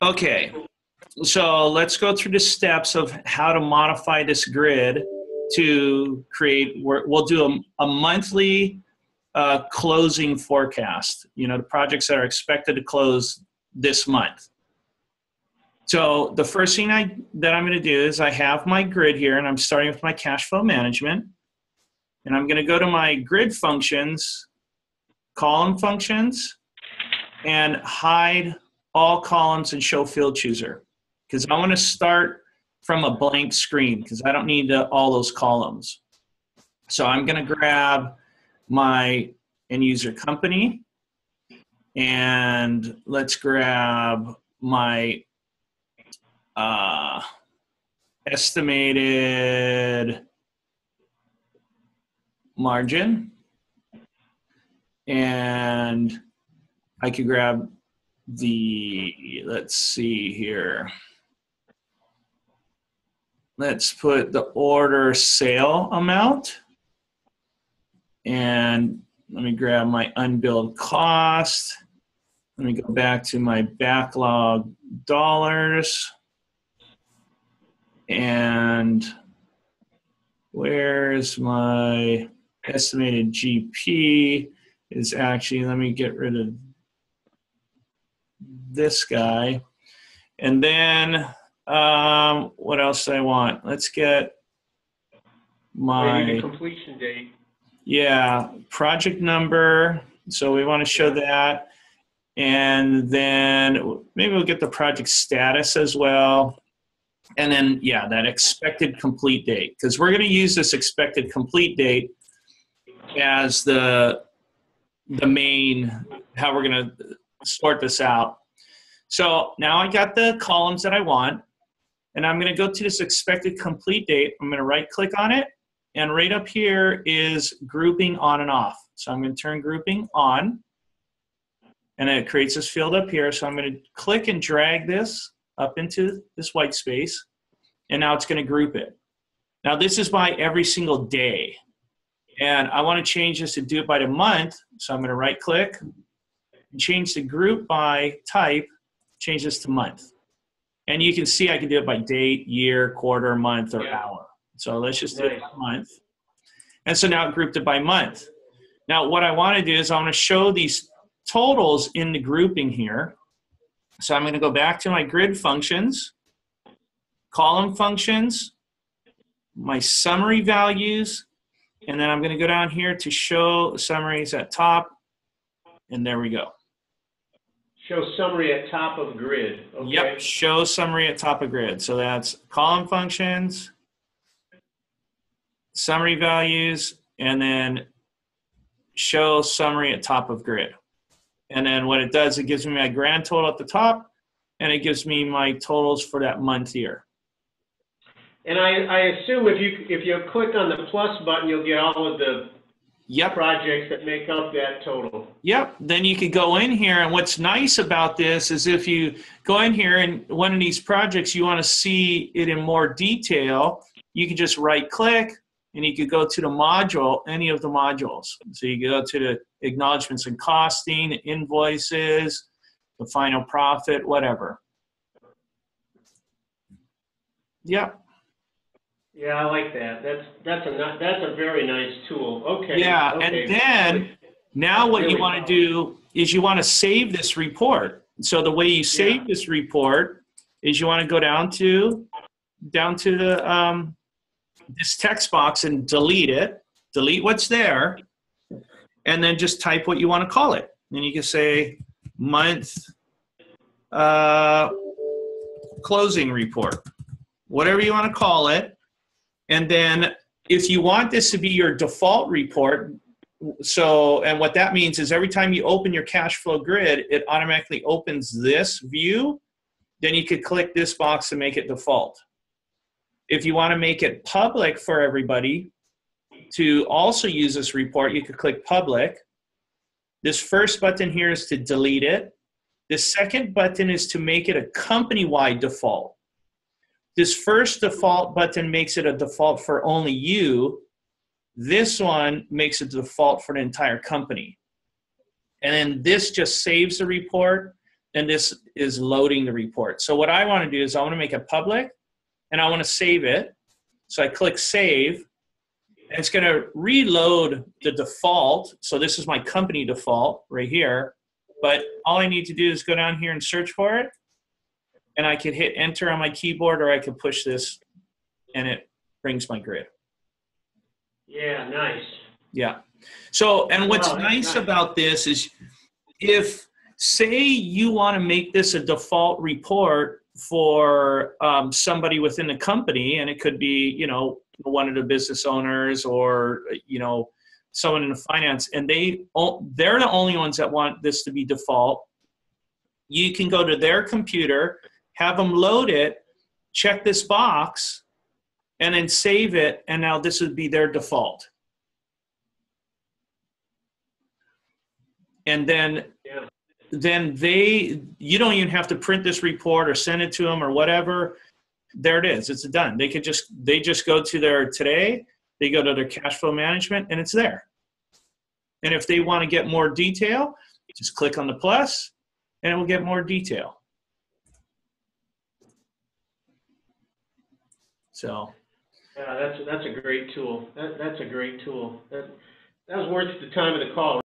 Okay, so let's go through the steps of how to modify this grid to create, we'll do a monthly closing forecast, the projects that are expected to close this month. So the first thing that I'm going to do is I have my grid here, and I'm starting with my cash flow management. And I'm going to go to my grid functions, column functions, and hide all columns and show field chooser. Because I want to start from a blank screen because I don't need all those columns. So I'm going to grab my end user company, and let's grab my estimated margin, and I could grab let's see here. Let's put the order sale amount, and let me grab my unbilled cost. Let me go back to my backlog dollars, and where's my estimated GP is actually, let me get rid of this guy. And then what else do I want? Let's get my completion date. Yeah, project number. So we want to show that. And then maybe we'll get the project status as well. And then, yeah, that expected complete date, because we're going to use this expected complete date as the main, how we're going to sort this out. So now I got the columns that I want, and I'm going to go to this expected complete date. I'm going to right click on it, and right up here is grouping on and off. So I'm going to turn grouping on, and then it creates this field up here. So I'm going to click and drag this up into this white space, and now it's going to group it. Now this is by every single day, and I want to change this to do it by the month. So I'm going to right click and change the group by type, change this to month. And you can see I can do it by date, year, quarter, month, or hour. So let's just do it by month. And so now it grouped it by month. Now what I want to do is I want to show these totals in the grouping here. So I'm going to go back to my grid functions, column functions, my summary values, and then I'm going to go down here to show summaries at top, and there we go. Show summary at top of grid. Okay. Yep, show summary at top of grid. So that's column functions, summary values, and then show summary at top of grid. And then what it does, it gives me my grand total at the top, and it gives me my totals for that month here. And I assume if you click on the plus button, you'll get all of the projects that make up that total. Yep. Then you could go in here, and what's nice about this is if you go in here and one of these projects you want to see it in more detail, you can just right click and you could go to the module, any of the modules. So you go to the acknowledgments and costing, invoices, the final profit, whatever. Yep. Yeah, I like that. That's a very nice tool. Okay. Yeah, okay. And then now what you want to do is you want to save this report. So the way you save this report is you want to go down to the this text box and delete it. Delete what's there, and then just type what you want to call it. And you can say month closing report, whatever you want to call it. And then if you want this to be your default report, and what that means is every time you open your cash flow grid, it automatically opens this view. Then you could click this box to make it default. If you want to make it public for everybody to also use this report, you could click public. This first button here is to delete it. The second button is to make it a company-wide default. This first default button makes it a default for only you. This one makes it default for the entire company. And then this just saves the report. and this is loading the report. So what I want to do is I want to make it public, and I want to save it. So I click save, and it's going to reload the default. So this is my company default right here. But all I need to do is go down here and search for it. And I could hit enter on my keyboard, or I could push this, and it brings my grid. Yeah, nice. Yeah. So, and what's nice about this is if, say you want to make this a default report for somebody within the company, and it could be, you know, one of the business owners or, you know, someone in the finance, and they're the only ones that want this to be default. You can go to their computer, have them load it, check this box, and then save it, and now this would be their default. And then, you don't even have to print this report or send it to them or whatever. There it is. It's done. They just go to their today, they go to their cash flow management, and it's there. And if they want to get more detail, just click on the plus, and it will get more detail. So. Yeah, that's a great tool. That's a great tool. That was worth the time of the call.